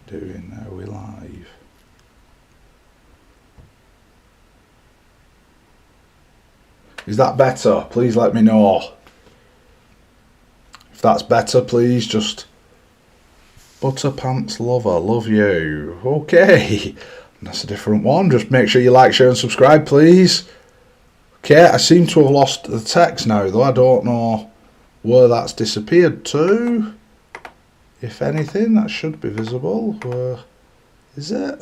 doing? Are we live? Is that better? Please let me know. If that's better, please just... Butterpants Lover, love you. Okay, that's a different one. Just make sure you like, share and subscribe, please. Okay, I seem to have lost the text now, though. I don't know where that's disappeared to. If anything, that should be visible. Where is it?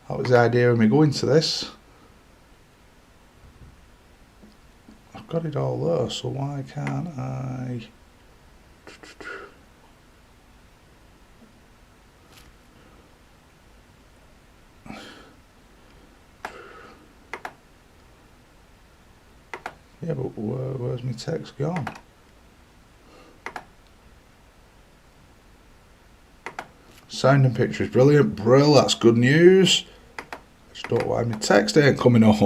That was the idea of me going to this. I've got it all there, so why can't I... Yeah, but where's my text gone? Sound and picture is brilliant. Brill, that's good news. I just don't know why my text ain't coming up.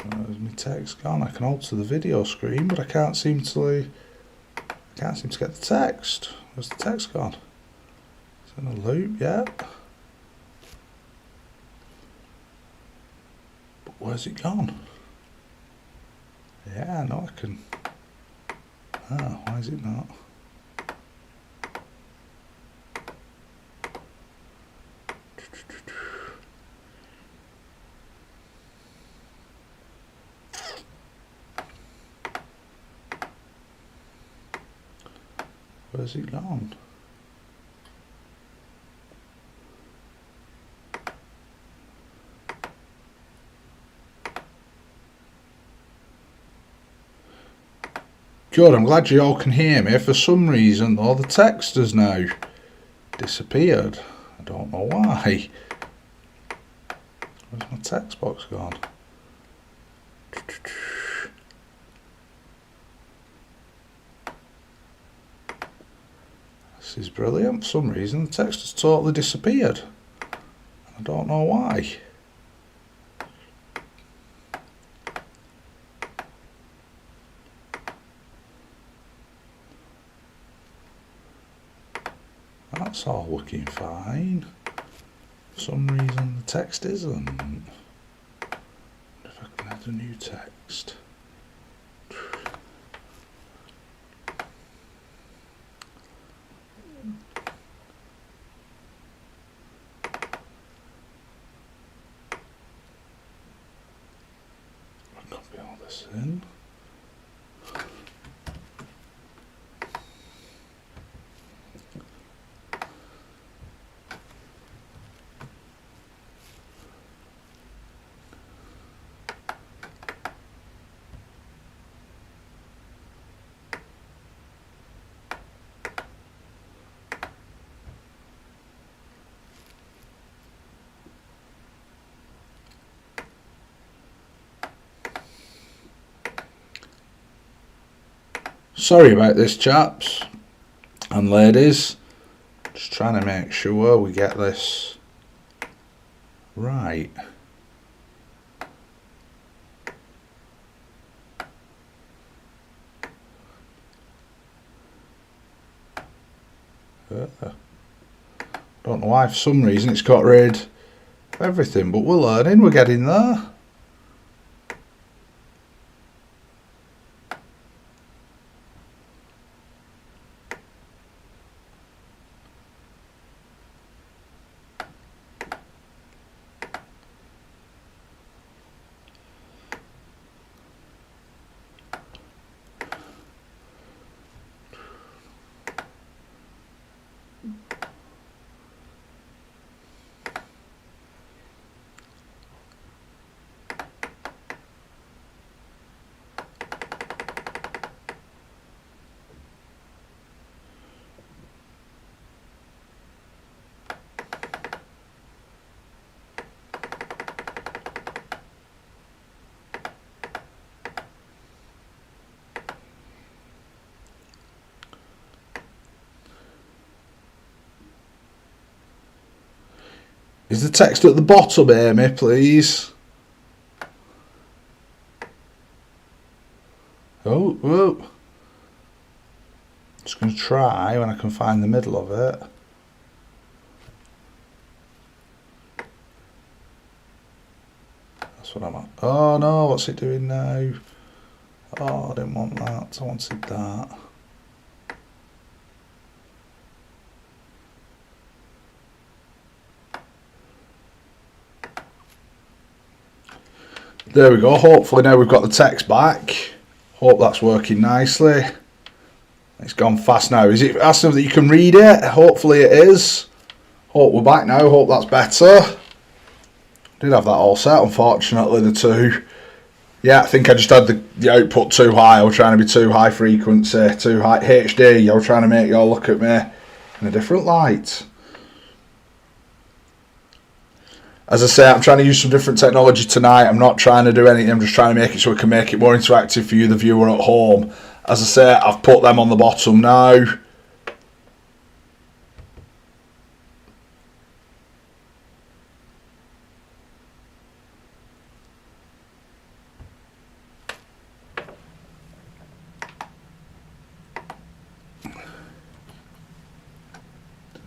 Where's my text gone? I can alter the video screen, but I can't seem to get the text. Where's the text gone? It's in a loop, yeah. But where's it gone? Yeah, I know I can. Oh, why is it not? Where's it gone? Good, I'm glad you all can hear me. For some reason, though, the text has now disappeared. I don't know why. Where's my text box gone? This is brilliant. For some reason, the text has totally disappeared. I don't know why. That's all looking fine. For some reason the text isn't. If I can add a new text. I'll copy all this in. Sorry about this, chaps and ladies. Just trying to make sure we get this right. Don't know why, for some reason it's got rid of everything, but we're learning, we're getting there. Is the text at the bottom, Amy, please? Oh, oh. Just going to try when I can find the middle of it. That's what I'm at. Oh no, what's it doing now? Oh, I didn't want that. I wanted that. There we go. Hopefully now we've got the text back. Hope that's working nicely. It's gone fast now. Is it asking that you can read it? Hopefully it is. Hope we're back now. Hope that's better. Did have that all set, unfortunately, the two. Yeah, I think I just had the output too high. I was trying to be too high frequency, too high HD. I was trying to make you all look at me in a different light. As I say, I'm trying to use some different technology tonight. I'm not trying to do anything. I'm just trying to make it so we can make it more interactive for you, the viewer at home. As I say, I've put them on the bottom now.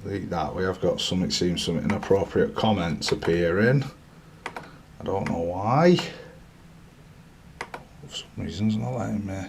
Delete that. We have got something, seems some inappropriate comments appearing. I don't know why. For some reason it's not letting me.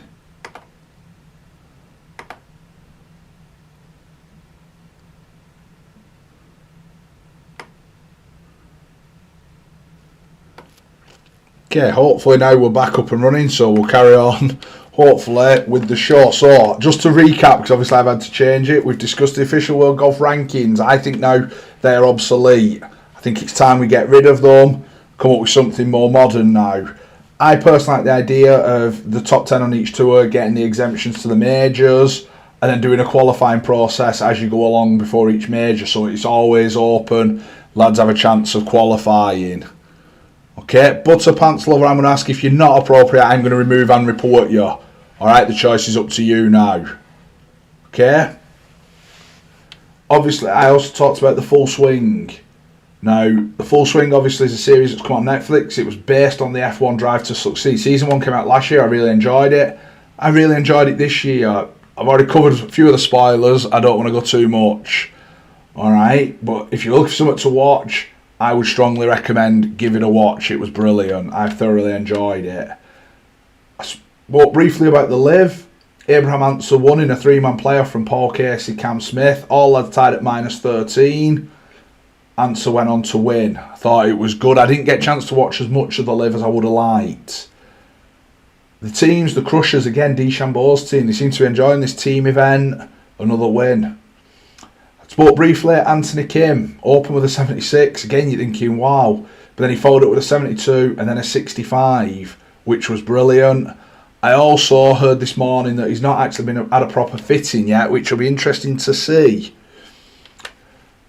Okay, hopefully now we're back up and running, so we'll carry on, hopefully, with the show. So, just to recap, because obviously I've had to change it, we've discussed the official World Golf Rankings. I think now they're obsolete. I think it's time we get rid of them, come up with something more modern now. I personally like the idea of the top 10 on each tour, getting the exemptions to the majors, and then doing a qualifying process as you go along before each major, so it's always open, lads have a chance of qualifying. Okay, Butter Pants Lover, I'm going to ask if you're not appropriate, I'm going to remove and report you. Alright, the choice is up to you now. Okay? Obviously, I also talked about The Full Swing. Now, The Full Swing obviously is a series that's come on Netflix. It was based on the F1 Drive to Succeed. Season 1 came out last year, I really enjoyed it. I really enjoyed it this year. I've already covered a few of the spoilers, I don't want to go too much. Alright, but if you're looking for something to watch, I would strongly recommend give it a watch. It was brilliant. I thoroughly enjoyed it. I spoke briefly about the LIV. Abraham Answer won in a three-man playoff from Paul Casey, Cam Smith. All lads tied at -13. Answer went on to win. I thought it was good. I didn't get a chance to watch as much of the LIV as I would have liked. The teams, the Crushers, again, DeChambeau's team, they seem to be enjoying this team event. Another win. Spoke briefly, Anthony Kim, open with a 76. Again, you're thinking, wow. But then he followed it with a 72 and then a 65, which was brilliant. I also heard this morning that he's not actually had a proper fitting yet, which will be interesting to see.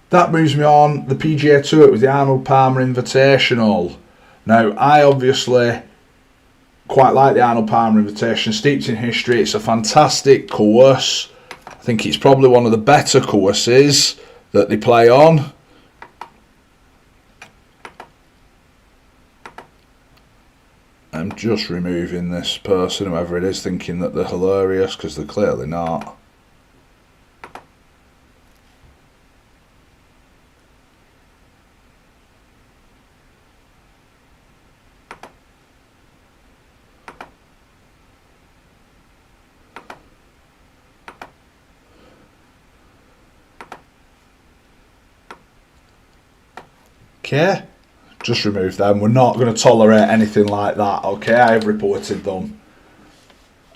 That moves me on. The PGA Tour, it was the Arnold Palmer Invitational. Now, I obviously quite like the Arnold Palmer Invitation. Steeped in history, it's a fantastic course. I think it's probably one of the better courses that they play on. I'm just removing this person, whoever it is, thinking that they're hilarious, because they're clearly not. Okay, just remove them. We're not going to tolerate anything like that. Okay, I have reported them.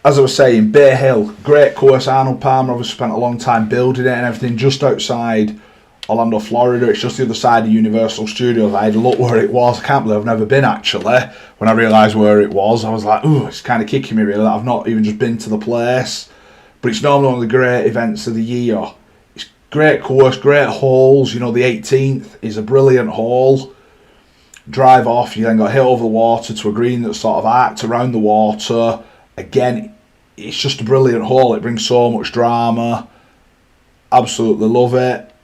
As I was saying, Bay Hill, great course. Arnold Palmer obviously spent a long time building it and everything, just outside Orlando, Florida. It's just the other side of Universal Studios. I had a look where it was. I can't believe I've never been, actually. When I realised where it was, I was like, ooh, it's kind of kicking me really that I've not even just been to the place. But it's normally one of the great events of the year. Great course, great holes. You know, the 18th is a brilliant hole. Drive off, you then got hit over the water to a green that's sort of arced around the water. Again, it's just a brilliant hole. It brings so much drama. Absolutely love it.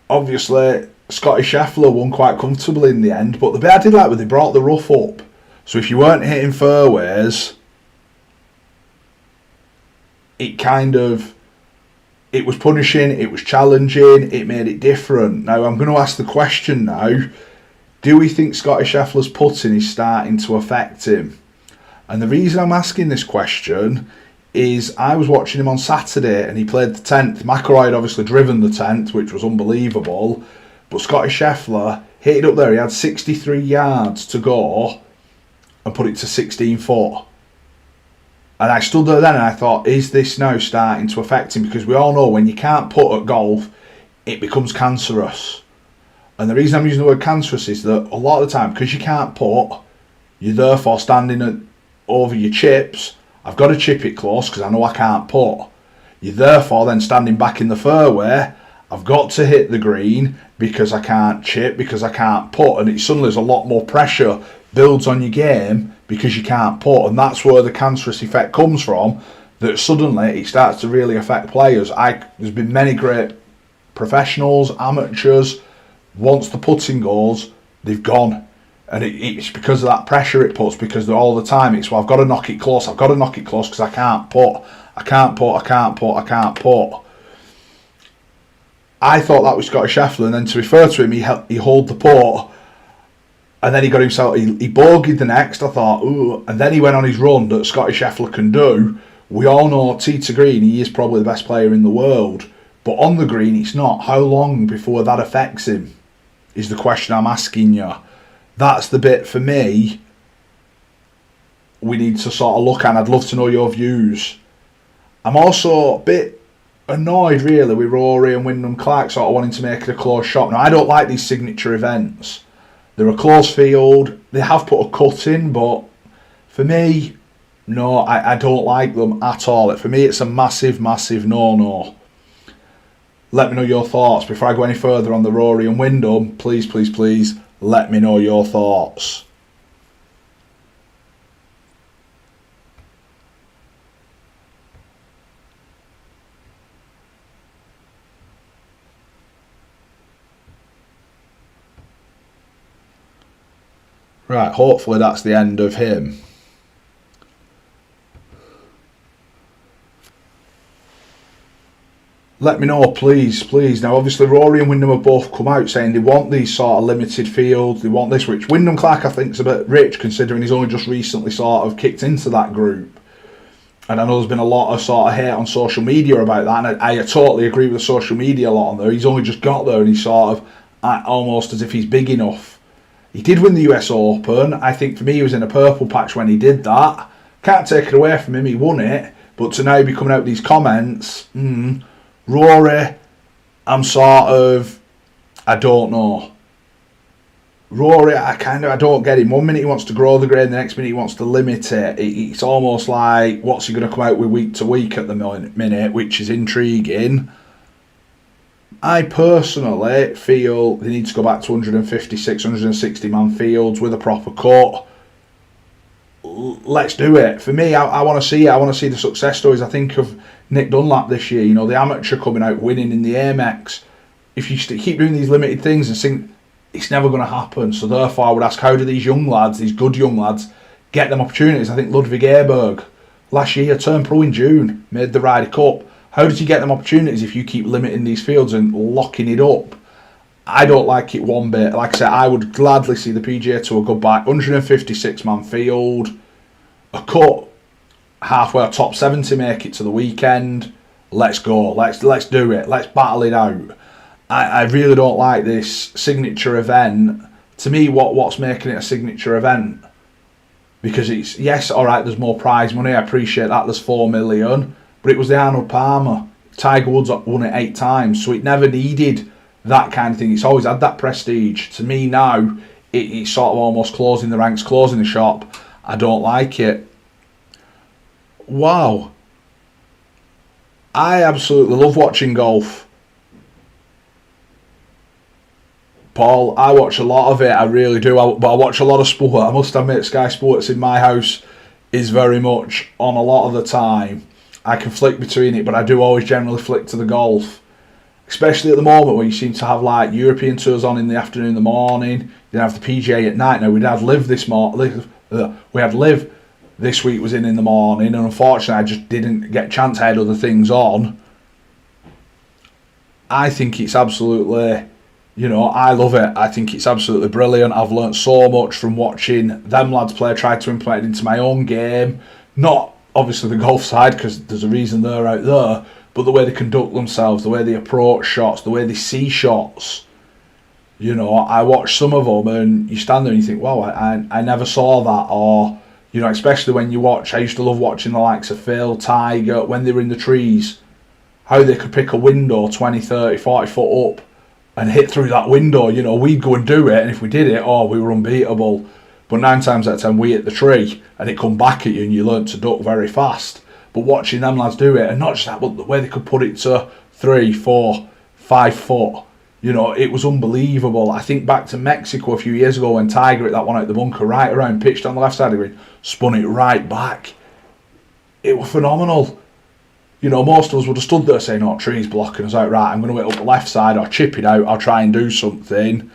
Obviously, Scotty Scheffler won quite comfortably in the end, but the bit I did like was they brought the rough up. So if you weren't hitting fairways, it was punishing, it was challenging, it made it different. Now I'm going to ask the question now, do we think Scotty Scheffler's putting is starting to affect him? And the reason I'm asking this question is I was watching him on Saturday and he played the 10th. McIlroy had obviously driven the 10th, which was unbelievable, but Scotty Scheffler hit it up there. He had 63 yards to go and put it to 16 foot. And I stood there then and I thought, is this now starting to affect him? Because we all know when you can't putt at golf, it becomes cancerous. And the reason I'm using the word cancerous is that a lot of the time, because you can't putt, you're therefore standing over your chips. I've got to chip it close because I know I can't putt. You're therefore then standing back in the fairway. I've got to hit the green because I can't chip, because I can't putt. And it suddenly there's a lot more pressure builds on your game because you can't putt, and that's where the cancerous effect comes from, that suddenly it starts to really affect players. There's been many great professionals, amateurs, once the putting goes, they've gone. And it's because of that pressure it puts, because they're all the time, it's, well, I've got to knock it close because I can't putt. I can't putt. I thought that was Scotty Scheffler, and then to refer to him, he held the putt, and then he got himself, he bogeyed the next. I thought, ooh, and then he went on his run that Scotty Scheffler can do. We all know tee to green, he is probably the best player in the world, but on the green, it's not. How long before that affects him is the question I'm asking you. That's the bit for me we need to sort of look at. I'd love to know your views. I'm also a bit annoyed really with Rory and Wyndham Clark sort of wanting to make it a close shot. Now I don't like these signature events. They're a close field. They have put a cut in, but for me, no, I don't like them at all. For me, it's a massive, massive no-no. Let me know your thoughts. Before I go any further on the Rory and Wyndham, please, please, please, let me know your thoughts. Right, hopefully that's the end of him. Let me know, please, please. Now, obviously, Rory and Wyndham have both come out saying they want these sort of limited fields. They want this, which Wyndham Clark, I think, is a bit rich, considering he's only just recently sort of kicked into that group. And I know there's been a lot of sort of hate on social media about that, and I totally agree with the social media a lot on there. He's only just got there, and he's sort of almost as if he's big enough. He did win the US Open. I think for me, he was in a purple patch when he did that. Can't take it away from him, he won it. But to now be coming out with these comments, Rory, I'm sort of, I don't know. Rory, I don't get him. 1 minute he wants to grow the grade, the next minute he wants to limit it. It's almost like, what's he going to come out with week to week at the minute, which is intriguing. I personally feel they need to go back to 156, 160 man fields with a proper cut. Let's do it. For me, I want to see it. I want to see the success stories. I think of Nick Dunlap this year, you know, the amateur coming out winning in the Amex. If you keep doing these limited things and think it's never going to happen, so therefore I would ask, how do these young lads, these good young lads, get them opportunities? I think LIV last year turned pro in June, made the Ryder Cup. How does he get them opportunities if you keep limiting these fields and locking it up? I don't like it one bit. Like I said, I would gladly see the PGA Tour go back 156 man field, a cut halfway, top 70 make it to the weekend. Let's go. Let's do it. Let's battle it out. I really don't like this signature event. To me, what's making it a signature event? Because it's, yes, all right, there's more prize money. I appreciate that. There's 4 million. But it was the Arnold Palmer. Tiger Woods won it 8 times, so it never needed that kind of thing. It's always had that prestige. To me now, it's sort of almost closing the ranks, closing the shop. I don't like it. Wow. I absolutely love watching golf. Paul, I watch a lot of it, I really do. But I watch a lot of sport. I must admit, Sky Sports in my house is very much on a lot of the time. I can flick between it, but I do always generally flick to the golf. Especially at the moment where you seem to have like European tours on in the afternoon, in the morning. You have the PGA at night. Now we had LIV this morning. We had LIV this week was in the morning, and unfortunately I just didn't get a chance. I had other things on. I think it's absolutely, I love it. I think it's absolutely brilliant. I've learnt so much from watching them lads play. I tried to implement it into my own game. Not obviously the golf side, because there's a reason they're out there, but the way they conduct themselves, the way they approach shots, the way they see shots. I watch some of them and you stand there and you think, wow, I never saw that. Or, especially when you watch, I used to love watching the likes of Phil, Tiger, when they were in the trees, how they could pick a window 20, 30, 40 foot up and hit through that window. We'd go and do it, and if we did it, we were unbeatable. But 9 times out of 10, we hit the tree and it come back at you and you learn to duck very fast. But watching them lads do it, and not just that, but the way they could put it to 3, 4, 5 foot, it was unbelievable. I think back to Mexico a few years ago when Tiger hit that one out the bunker, right around, pitched on the left side of the green, spun it right back. It was phenomenal. Most of us would have stood there saying, tree's blocking us out, right, I'm going to hit up the left side, or chip it out, I'll try and do something.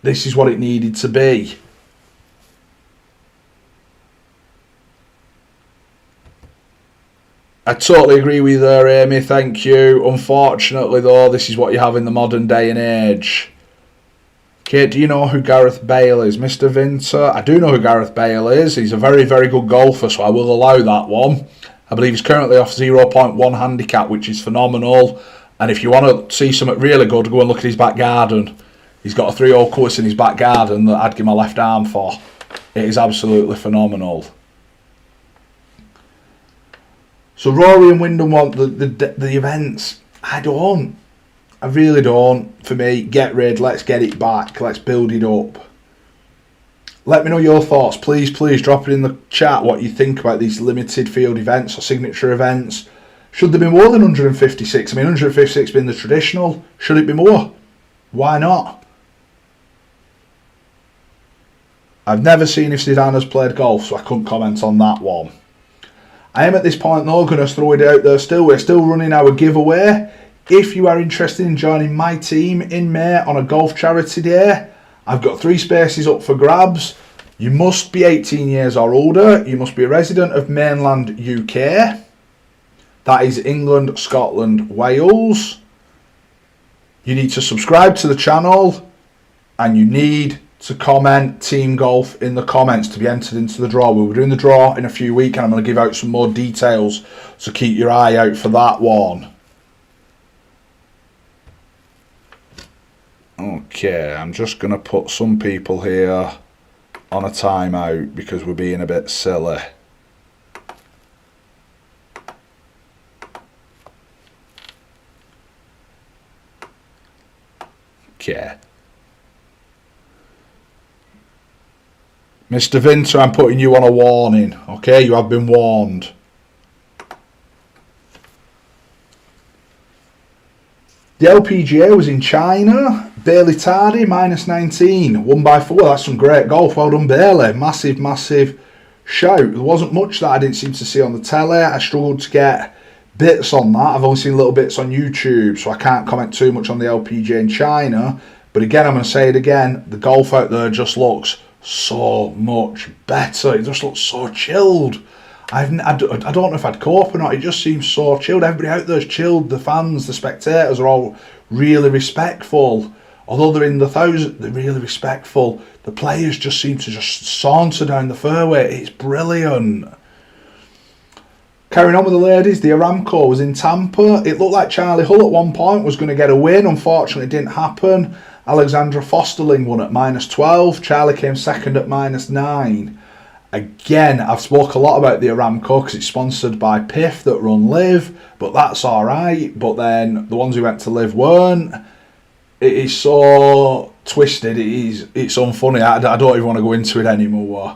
This is what it needed to be. I totally agree with you there, Amy, thank you. Unfortunately, though, this is what you have in the modern day and age. Kate, do you know who Gareth Bale is? Mr. Vinter? I do know who Gareth Bale is. He's a very, very good golfer, so I will allow that one. I believe he's currently off 0.1 handicap, which is phenomenal. And if you want to see something really good, go and look at his back garden. He's got a 3-hole course in his back garden that I'd give my left arm for. It is absolutely phenomenal. So Rory and Wyndham want the events. I really don't. For me, get rid, let's get it back, let's build it up. Let me know your thoughts. Please drop it in the chat what you think about these limited field events or signature events. Should there be more than 156? I mean, 156 being the traditional. Should it be more? Why not? I've never seen if Zidane has played golf, so I couldn't comment on that one. I am at this point though going to throw it out there still. We're still running our giveaway. If you are interested in joining my team in May on a golf charity day, I've got 3 spaces up for grabs. You must be 18 years or older. You must be a resident of mainland UK. That is England, Scotland, Wales. You need to subscribe to the channel and you need to comment Team Golf in the comments to be entered into the draw. We'll be doing the draw in a few weeks and I'm going to give out some more details, so keep your eye out for that one. Okay, I'm just going to put some people here on a timeout because we're being a bit silly. Okay. Mr. Vinter, I'm putting you on a warning. Okay, you have been warned. The LPGA was in China. Bailey Tardy, -19. Won by 4. That's some great golf. Well done, Bailey. Massive, massive shout. There wasn't much that I didn't seem to see on the telly. I struggled to get bits on that. I've only seen little bits on YouTube, so I can't comment too much on the LPGA in China. But again, I'm going to say it again. The golf out there just looks so much better. It just looks so chilled. I don't know if I'd cope or not. It just seems so chilled. Everybody out there's chilled. The fans, the spectators are all really respectful. Although they're in the thousands, they're really respectful. The players just seem to just saunter down the fairway. It's brilliant. Carrying on with the ladies, the Aramco was in Tampa. It looked like Charlie Hull at one point was going to get a win. Unfortunately, it didn't happen. Alexandra Fosterling won at -12. Charlie came second at -9. Again, I've spoke a lot about the Aramco because it's sponsored by PIF that run LIV, but that's alright. But then the ones who went to LIV weren't. It is so twisted, it's unfunny. I don't even want to go into it anymore.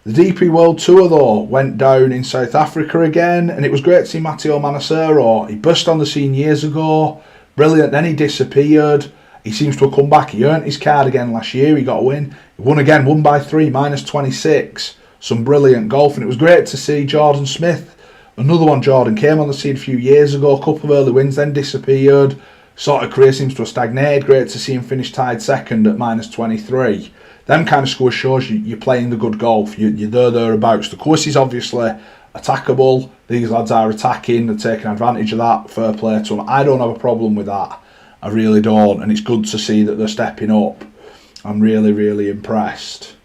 The DP World Tour though went down in South Africa again, and it was great to see Matteo Manacero. He burst on the scene years ago, brilliant, then he disappeared. He seems to have come back. He earned his card again last year. He got a win. He won again, won by 3, -26. Some brilliant golf. And it was great to see Jordan Smith. Another one, Jordan, came on the scene a few years ago. A couple of early wins, then disappeared. Sort of career seems to have stagnated. Great to see him finish tied second at -23. them kind of scores shows you're playing the good golf. You're thereabouts. The course is obviously attackable. These lads are attacking. They're taking advantage of that. Fair play to them. I don't have a problem with that. I really don't. And it's good to see that they're stepping up. I'm really, really impressed.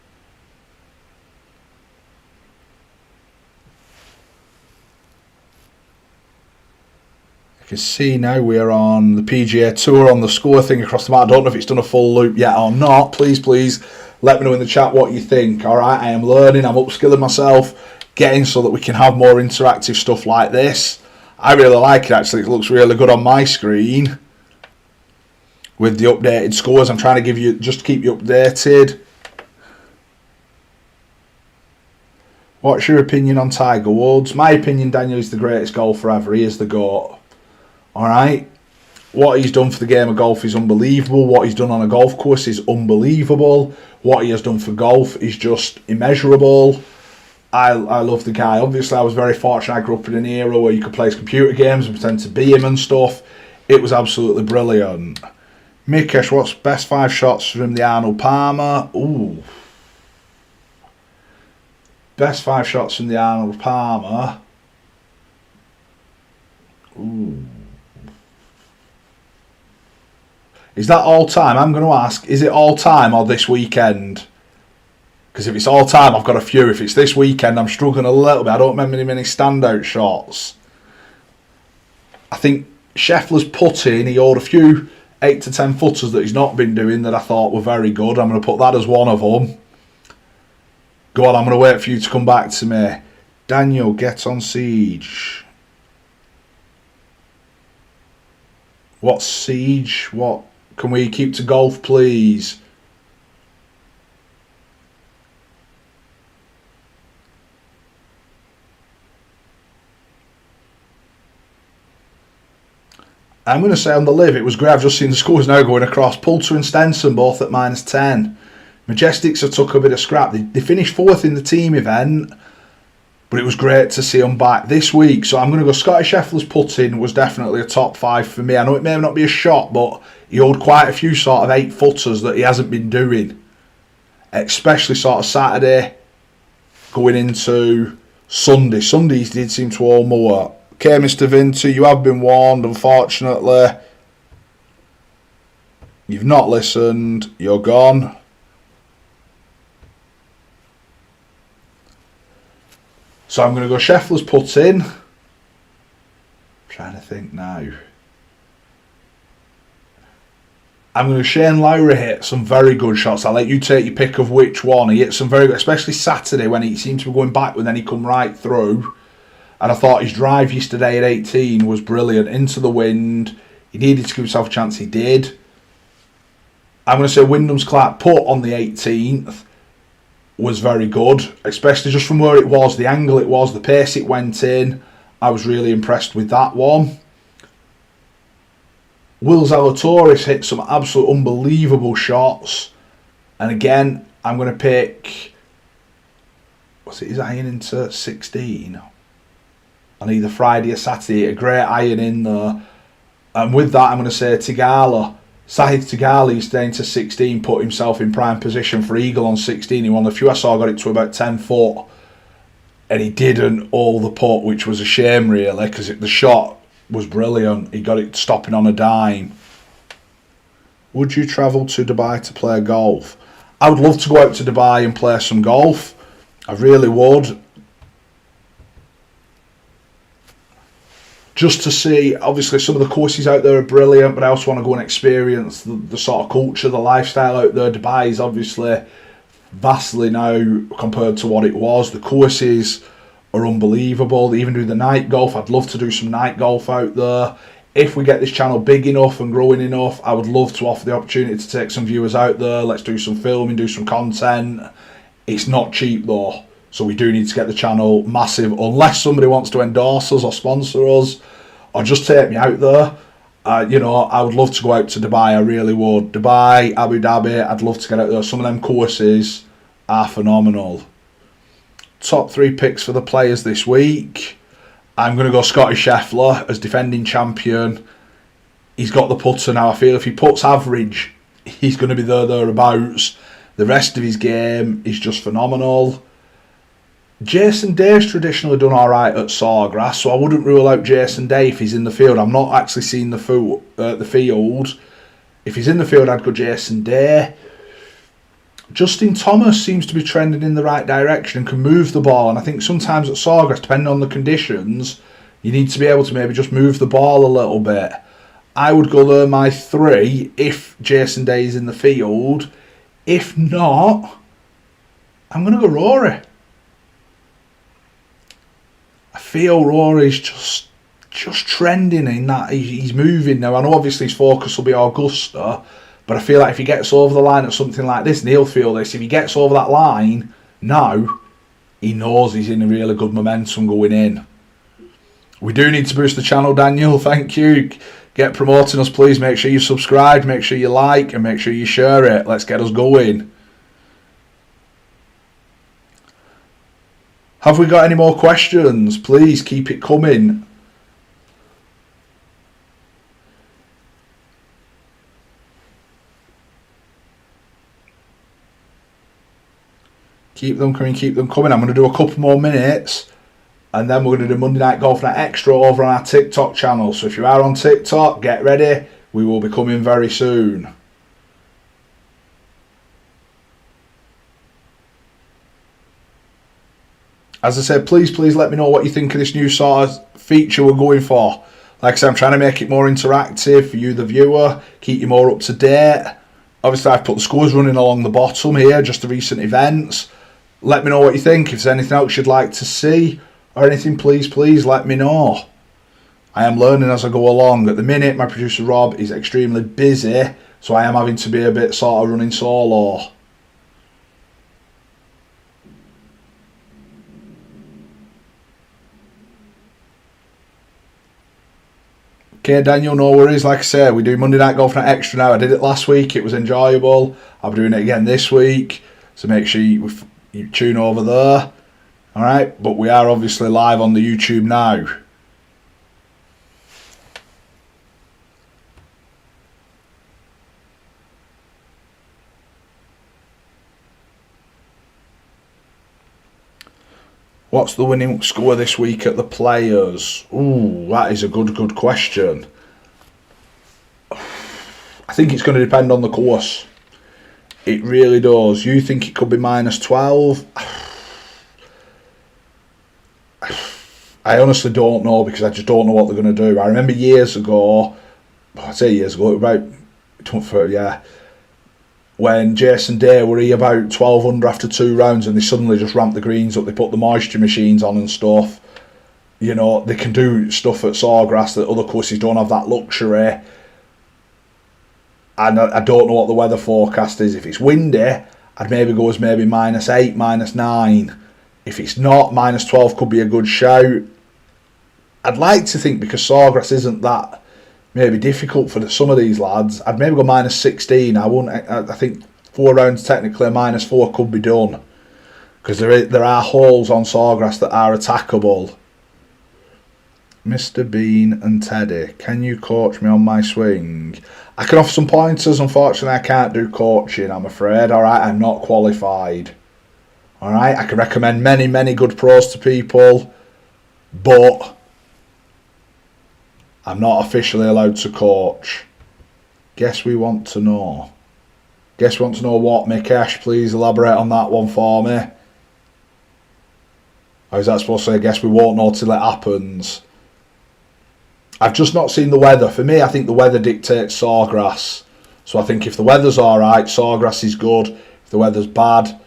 You can see now we're on the PGA Tour on the score thing across the map. I don't know if it's done a full loop yet or not. Please let me know in the chat what you think. Alright, I am learning, I'm upskilling myself, getting so that we can have more interactive stuff like this. I really like it actually. It looks really good on my screen with the updated scores. I'm trying to give you, just to keep you updated. What's your opinion on Tiger Woods? My opinion, Daniel, is the greatest golfer ever. He is the GOAT. Alright? What he's done for the game of golf is unbelievable. What he's done on a golf course is unbelievable. What he has done for golf is just immeasurable. I love the guy. Obviously, I was very fortunate. I grew up in an era where you could play computer games and pretend to be him and stuff. It was absolutely brilliant. Mikesh, what's best 5 shots from the Arnold Palmer? Ooh. Best 5 shots from the Arnold Palmer. Ooh. Is that all time? I'm going to ask, is it all time or this weekend? Because if it's all time, I've got a few. If it's this weekend, I'm struggling a little bit. I don't remember many standout shots. I think Scheffler's putting, he owed a few 8 to 10 footers that he's not been doing that I thought were very good. I'm going to put that as one of them. Go on, I'm going to wait for you to come back to me. Daniel, get on Siege. What's Siege? What? Can we keep to golf, please? I'm going to say on the LIV, it was great. I've just seen the scores now going across. Poulter and Stenson both at -10. Majestics have took a bit of scrap. They finished 4th in the team event, but it was great to see them back this week. So I'm going to go Scotty Scheffler's putting was definitely a top 5 for me. I know it may not be a shot, but he owed quite a few sort of 8 footers that he hasn't been doing. Especially sort of Saturday going into Sunday. Sundays did seem to owe more. Okay, Mr. Vinter, you have been warned, unfortunately. You've not listened. You're gone. So I'm going to go Scheffler's putting. Trying to think now. I'm going to Shane Lowry hit some very good shots. I'll let you take your pick of which one. He hit some very good, especially Saturday when he seemed to be going backward, then he come right through. And I thought his drive yesterday at 18 was brilliant. Into the wind. He needed to give himself a chance. He did. I'm going to say Wyndham's Clark putt on the 18th was very good. Especially just from where it was, the angle it was, the pace it went in. I was really impressed with that one. Will Zalatoris hit some absolute unbelievable shots. And again, I'm going to pick... What's it? Is iron into 16? On either Friday or Saturday, a great iron in there. And with that, I'm going to say Tigala. Sahith Tigala is staying to 16, put himself in prime position for eagle on 16. He won the few I saw, got it to about 10 foot. And he didn't all the putt, which was a shame really, because the shot was brilliant. He got it stopping on a dime. Would you travel to Dubai to play golf? I would love to go out to Dubai and play some golf. I really would. Just to see, obviously some of the courses out there are brilliant, but I also want to go and experience the sort of culture, the lifestyle out there. Dubai is obviously vastly now compared to what it was. The courses are unbelievable. They even do the night golf. I'd love to do some night golf out there. If we get this channel big enough and growing enough, I would love to offer the opportunity to take some viewers out there. Let's do some filming, do some content. It's not cheap though. So we do need to get the channel massive, unless somebody wants to endorse us or sponsor us, or just take me out there. You know, I would love to go out to Dubai, I really would. Dubai, Abu Dhabi, I'd love to get out there. Some of them courses are phenomenal. Top 3 picks for the players this week. I'm going to go Scotty Scheffler as defending champion. He's got the putter now. I feel if he puts average, he's going to be thereabouts. The rest of his game is just phenomenal. Jason Day's traditionally done alright at Sawgrass, so I wouldn't rule out Jason Day if he's in the field. I'm not actually seeing the field. If he's in the field, I'd go Jason Day. Justin Thomas seems to be trending in the right direction and can move the ball. And I think sometimes at Sawgrass, depending on the conditions, you need to be able to maybe just move the ball a little bit. I would go there my 3 if Jason Day is in the field. If not, I'm going to go Rory. I feel Rory's just trending in that he's moving now. I know obviously his focus will be Augusta, but I feel like if he gets over the line at something like this, and he'll feel this, if he gets over that line now, he knows he's in a really good momentum going in. We do need to boost the channel, Daniel. Thank you. Get promoting us, please. Make sure you subscribe, make sure you like, and make sure you share it. Let's get us going. Have we got any more questions? Please keep it coming. Keep them coming, keep them coming. I'm going to do a couple more minutes and then we're going to do Monday Night Golf Night Extra over on our TikTok channel. So if you are on TikTok, get ready. We will be coming very soon. As I said, please let me know what you think of this new sort of feature we're going for. Like I said, I'm trying to make it more interactive for you, the viewer, keep you more up to date. Obviously, I've put the scores running along the bottom here, just the recent events. Let me know what you think. If there's anything else you'd like to see or anything, please let me know. I am learning as I go along. At the minute, my producer Rob is extremely busy, so I am having to be a bit sort of running solo. Okay, Daniel, no worries. Like I said, we do Monday Night Golf Night Extra now. I did it last week. It was enjoyable. I'll be doing it again this week. So make sure you tune over there. All right? But we are obviously live on the YouTube now. What's the winning score this week at the Players? Ooh, that is a good question. I think it's going to depend on the course. It really does. You think it could be minus 12? I honestly don't know because I just don't know what they're going to do. I remember years ago, when Jason Day were he about 12 under after 2 rounds and they suddenly just ramped the greens up, they put the moisture machines on and stuff. You know, they can do stuff at Sawgrass that other courses don't have that luxury. And I don't know what the weather forecast is. If it's windy, I'd maybe go as maybe minus 8, minus 9. If it's not, minus 12 could be a good shout. I'd like to think because Sawgrass isn't that maybe difficult for some of these lads, I'd maybe go minus 16. I think 4 rounds technically, minus 4 could be done. Because there are holes on Sawgrass that are attackable. Mr. Bean and Teddy, can you coach me on my swing? I can offer some pointers. Unfortunately, I can't do coaching, I'm afraid. Alright, I'm not qualified. Alright, I can recommend many good pros to people, but I'm not officially allowed to coach. Guess we want to know. Guess we want to know what, Mikesh? Please elaborate on that one for me. Or is that supposed to say, I guess we won't know till it happens? I've just not seen the weather. For me, I think the weather dictates Sawgrass. So I think if the weather's alright, Sawgrass is good. If the weather's bad,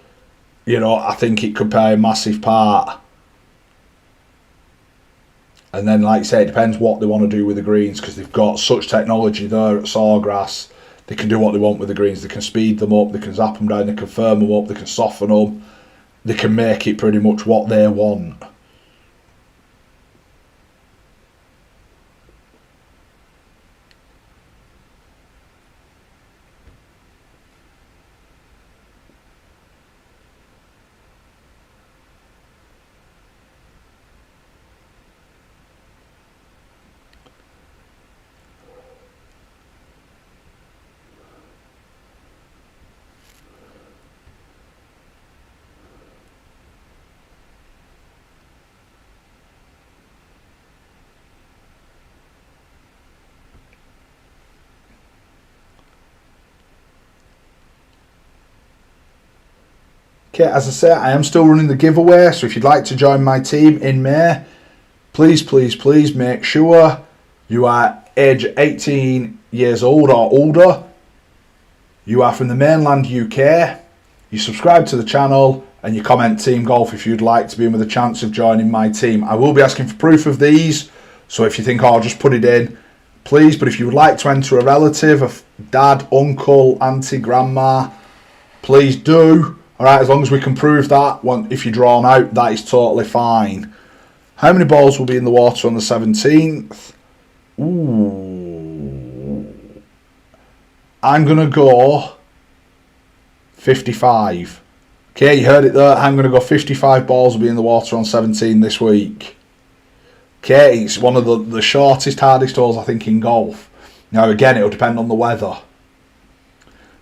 you know, I think it could play a massive part. And then, like I say, it depends what they want to do with the greens because they've got such technology there at Sawgrass. They can do what they want with the greens. They can speed them up, they can zap them down, they can firm them up, they can soften them. They can make it pretty much what they want. Okay, as I say, I am still running the giveaway, so if you'd like to join my team in May, please make sure you are age 18 years old or older, you are from the mainland UK, you subscribe to the channel, and you comment Team Golf if you'd like to be in with a chance of joining my team. I will be asking for proof of these, so if you think, oh, I'll just put it in, please. But if you would like to enter a relative, a dad, uncle, auntie, grandma, please do. Alright, as long as we can prove that, if you're drawn out, that is totally fine. How many balls will be in the water on the 17th? Ooh. I'm going to go 55. Okay, you heard it there. I'm going to go 55 balls will be in the water on 17 this week. Okay, it's one of the shortest, hardest holes, I think, in golf. Now, again, it'll depend on the weather.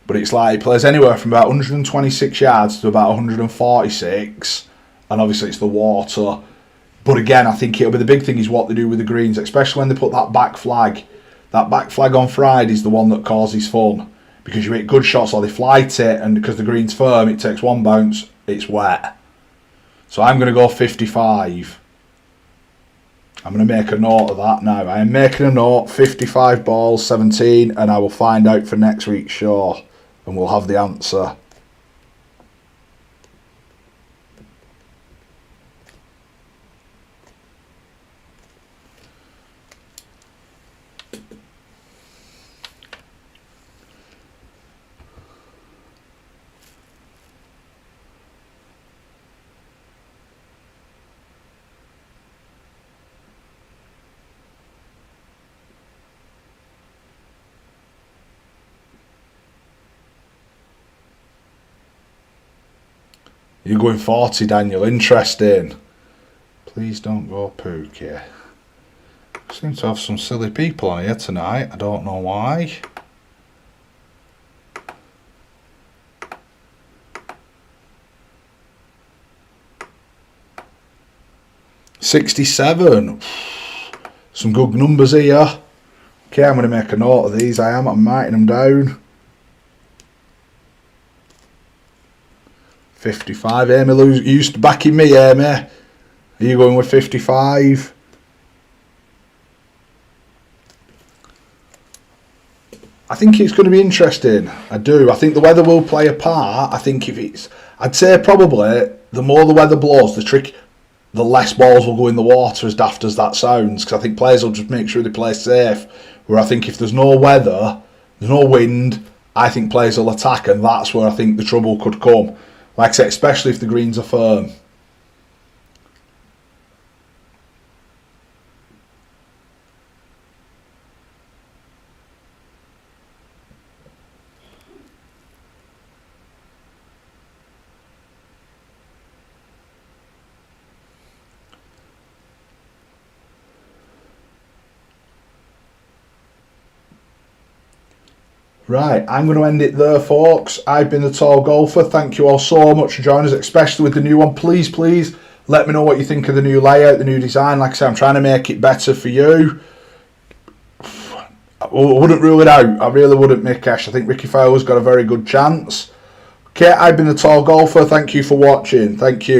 But it's like, it plays anywhere from about 126 yards to about 146. And obviously it's the water. But again, I think it'll be the big thing is what they do with the greens, especially when they put that back flag. That back flag on Friday is the one that causes fun. Because you hit good shots or they flight it, and because the green's firm, it takes one bounce, it's wet. So I'm going to go 55. I'm going to make a note of that now. I am making a note, 55 balls, 17, and I will find out for next week's show. And we'll have the answer. You're going 40, Daniel. Interesting. Please don't go Pookie. Seem to have some silly people on here tonight. I don't know why. $67. Some good numbers here. Okay, I'm going to make a note of these. I'm writing them down. 55. Amy Lou, you used to backing me, Amy. Are you going with 55? I think it's going to be interesting. I do. I think the weather will play a part. I think I'd say probably the more the weather blows, the less balls will go in the water, as daft as that sounds. Because I think players will just make sure they play safe. Where I think if there's no weather, there's no wind, I think players will attack, and that's where I think the trouble could come. Like I said, especially if the greens are firm. Right, I'm going to end it there, folks. I've been the Tall Golfer. Thank you all so much for joining us, especially with the new one. Please let me know what you think of the new layout, the new design. Like I said, I'm trying to make it better for you. I wouldn't rule it out. I really wouldn't, Mikesh. I think Ricky Fowler's got a very good chance. Okay, I've been the Tall Golfer. Thank you for watching. Thank you.